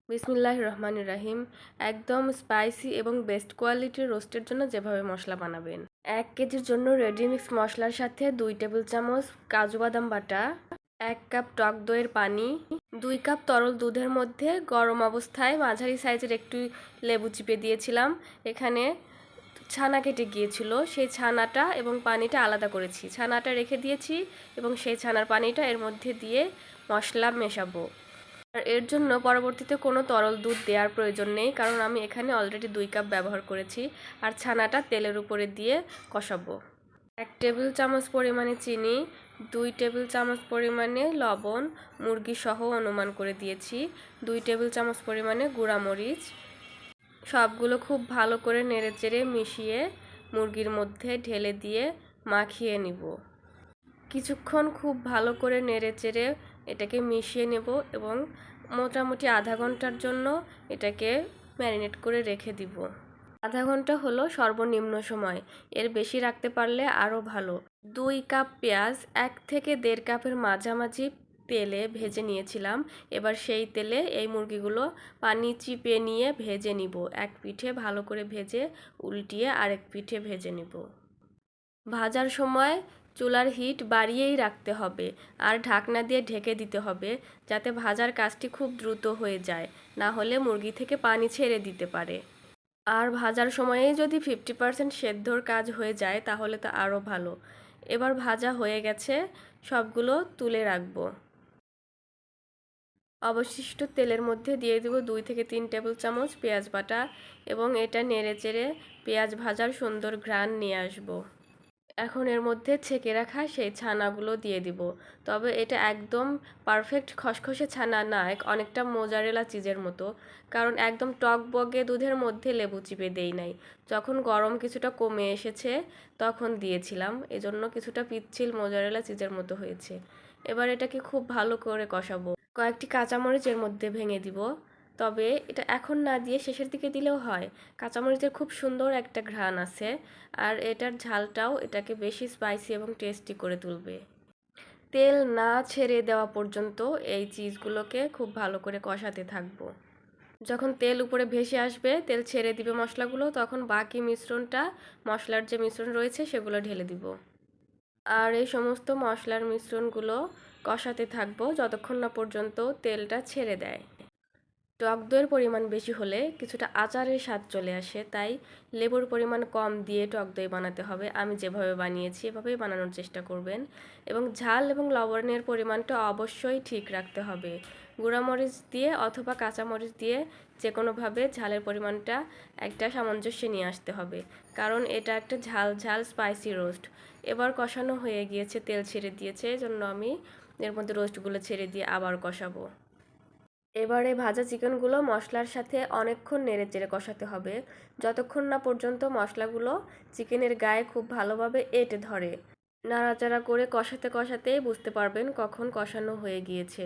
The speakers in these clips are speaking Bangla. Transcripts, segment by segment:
বিসমিল্লাহির রহমানির রাহিম। একদম স্পাইসি এবং বেস্ট কোয়ালিটির রোস্টের জন্য যেভাবে মশলা বানাবেন। 1 কেজির জন্য রেডি মিক্স মশলার সাথে 2 টেবিল চামচ কাজু বাদাম বাটা, 1 কাপ টক দইয়ের পানি, 2 কাপ তরল দুধের মধ্যে গরম অবস্থায় মাঝারি সাইজের একটু লেবু চিপে দিয়েছিলাম। এখানে ছানা কেটে গিয়েছিল, সেই ছানাটা এবং পানিটা আলাদা করেছি। ছানাটা রেখে দিয়েছি এবং সেই ছানার পানিটা এর মধ্যে দিয়ে মশলা মেশাবো। আর এর জন্য পরবর্তীতে কোনো তরল দুধ দেওয়ার প্রয়োজন নেই, কারণ আমি এখানে অলরেডি 2 কাপ ব্যবহার করেছি। আর ছানাটা তেলের উপরে দিয়ে কষাবো। 1 টেবিল চামচ পরিমাণে চিনি, 2 টেবিল চামচ পরিমাণে লবণ মুরগি সহ অনুমান করে দিয়েছি, 2 টেবিল চামচ পরিমাণে গুঁড়া মরিচ। সবগুলো খুব ভালো করে নেড়েচেড়ে মিশিয়ে মুরগির মধ্যে ঢেলে দিয়ে মাখিয়ে নিব। কিছুক্ষণ খুব ভালো করে নেড়েচেড়ে এটাকে মিশিয়ে নেব এবং মোটামুটি আধা ঘন্টার জন্য এটাকে ম্যারিনেট করে রেখে দিব। আধা ঘন্টা হলো সর্বনিম্ন সময়, এর বেশি রাখতে পারলে আরও ভালো। 2 কাপ পেঁয়াজ 1 থেকে 1.5 কাপের মাঝামাঝি তেলে ভেজে নিয়েছিলাম। এবার সেই তেলে এই মুরগিগুলো পানি চিপে নিয়ে ভেজে নিব। এক পিঠে ভালো করে ভেজে উল্টিয়ে আরেক পিঠে ভেজে নিব। ভাজার সময় চুলার হিট বাড়িয়েই রাখতে হবে আর ঢাকনা দিয়ে ঢেকে দিতে হবে, যাতে ভাজার কাজটি খুব দ্রুত হয়ে যায়, না হলে মুরগি থেকে পানি ছেড়ে দিতে পারে। আর ভাজার সময়েই যদি 50% সেদ্ধর কাজ হয়ে যায় তাহলে তো আরও ভালো। এবার ভাজা হয়ে গেছে, সবগুলো তুলে রাখবো। অবশিষ্ট তেলের মধ্যে দিয়ে দেব 2 থেকে 3 টেবিল চামচ পেঁয়াজ বাটা এবং এটা নেড়েচেড়ে পেঁয়াজ ভাজার সুন্দর ঘ্রাণ নিয়ে আসবো। এখন এর মধ্যে ছেঁকে রাখা সেই ছানাগুলো দিয়ে দিব। তবে এটা একদম পারফেক্ট খসখসে ছানা না, অনেকটা মোজারেলা চিজের মতো, কারণ একদম টকবগে দুধের মধ্যে লেবু চিপে দেই নাই। যখন গরম কিছুটা কমে এসেছে তখন দিয়েছিলাম, এজন্য কিছুটা পিচ্ছিল মোজারেলা চিজের মতো হয়েছে। এবার এটাকে খুব ভালো করে কষাবো। কয়েকটি কাঁচামরিচ এর মধ্যে ভেঙে দিব, তবে এটা এখন না দিয়ে শেষের দিকে দিলেও হয়। কাঁচামরিচের খুব সুন্দর একটা ঘ্রাণ আছে, আর এটার ঝালটাও এটাকে বেশি স্পাইসি এবং টেস্টি করে তুলবে। তেল না ছেড়ে দেওয়া পর্যন্ত এই চিজগুলোকে খুব ভালো করে কষাতে থাকবো। যখন তেল উপরে ভেসে আসবে, তেল ছেড়ে দিবে মশলাগুলো, তখন বাকি মিশ্রণটা, মশলার যে মিশ্রণ রয়েছে সেগুলো ঢেলে দিব। আর এই সমস্ত মশলার মিশ্রণগুলো কষাতে থাকবো যতক্ষণ না পর্যন্ত তেলটা ছেড়ে দেয়। টক দইয়ের পরিমাণ বেশি হলে কিছুটা আচারের স্বাদ চলে আসে, তাই লেবুর পরিমাণ কম দিয়ে টক দই বানাতে হবে। আমি যেভাবে বানিয়েছি এভাবেই বানানোর চেষ্টা করবেন এবং ঝাল এবং লবণের পরিমাণটা অবশ্যই ঠিক রাখতে হবে। গুঁড়ামরিচ দিয়ে অথবা কাঁচামরিচ দিয়ে যে কোনোভাবে ঝালের পরিমাণটা একটা সামঞ্জস্যে নিয়ে আসতে হবে, কারণ এটা একটা ঝাল ঝাল স্পাইসি রোস্ট। এবার কষানো হয়ে গিয়েছে, তেল ছেড়ে দিয়েছে, এজন্য আমি এর মধ্যে রোস্টগুলো ছেড়ে দিয়ে আবার কষাবো। এবারে ভাজা চিকেনগুলো মশলার সাথে অনেকক্ষণ নেড়েচেড়ে কষাতে হবে, যতক্ষণ না পর্যন্ত মশলাগুলো চিকেনের গায়ে খুব ভালোভাবে এঁটে ধরে। নাড়াচাড়া করে কষাতে কষাতেই বুঝতে পারবেন কখন কষানো হয়ে গিয়েছে।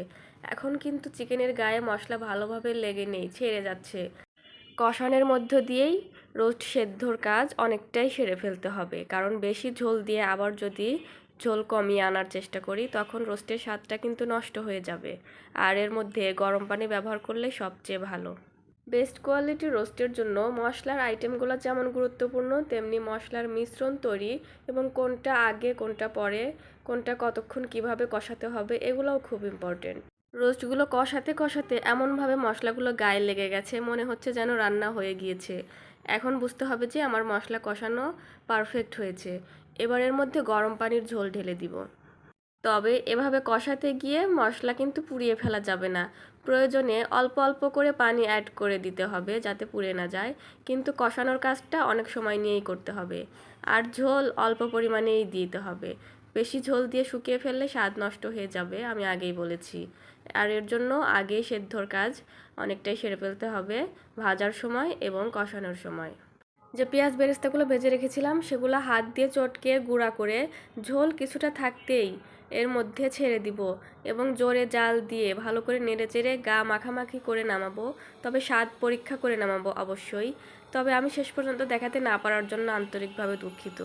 এখন কিন্তু চিকেনের গায়ে মশলা ভালোভাবে লেগে নেই, ছেড়ে যাচ্ছে। কষানোর মধ্য দিয়েই রোস্ট সেদ্ধর কাজ অনেকটাই সেরে ফেলতে হবে, কারণ বেশি ঝোল দিয়ে আবার যদি ঝোল কমিয়ে আনার চেষ্টা করি তখন রোস্টের স্বাদটা কিন্তু নষ্ট হয়ে যাবে। আর এর মধ্যে গরম পানি ব্যবহার করলে সবচেয়ে ভালো। বেস্ট কোয়ালিটির রোস্টের জন্য মশলার আইটেমগুলো যেমন গুরুত্বপূর্ণ, তেমনি মশলার মিশ্রণ তৈরি এবং কোনটা আগে কোনটা পরে, কোনটা কতক্ষণ কিভাবে কষাতে হবে, এগুলোও খুব ইম্পর্টেন্ট। রোস্টগুলো কষাতে কষাতে এমনভাবে মশলাগুলো গায়ে লেগে গেছে, মনে হচ্ছে যেন রান্না হয়ে গিয়েছে। এখন বুঝতে হবে যে আমার মশলা কষানো পারফেক্ট হয়েছে। এবার এর মধ্যে গরম পানির ঝোল ঢেলে দিব। তবে এভাবে কষাতে গিয়ে মশলা কিন্তু পুড়িয়ে ফেলা যাবে না। প্রয়োজনে অল্প অল্প করে পানি অ্যাড করে দিতে হবে যাতে পুড়ে না যায়, কিন্তু কষানোর কাজটা অনেক সময় নিয়েই করতে হবে। আর ঝোল অল্প পরিমাণেই দিতে হবে, বেশি ঝোল দিয়ে শুকিয়ে ফেললে স্বাদ নষ্ট হয়ে যাবে, আমি আগেই বলেছি। আর এর জন্য আগেই সেদ্ধর কাজ অনেকটাই সেরে ফেলতে হবে ভাজার সময় এবং কষানোর সময়। যে পেঁয়াজ বেরেস্তাগুলো ভেজে রেখেছিলাম সেগুলো হাত দিয়ে চটকে গুঁড়া করে ঝোল কিছুটা থাকতেই এর মধ্যে ছেড়ে দিব এবং জোরে জাল দিয়ে ভালো করে নেড়েচেড়ে গা মাখামাখি করে নামাবো। তবে স্বাদ পরীক্ষা করে নামাবো অবশ্যই। তবে আমি শেষ পর্যন্ত দেখাতে না পারার জন্য আন্তরিকভাবে দুঃখিত।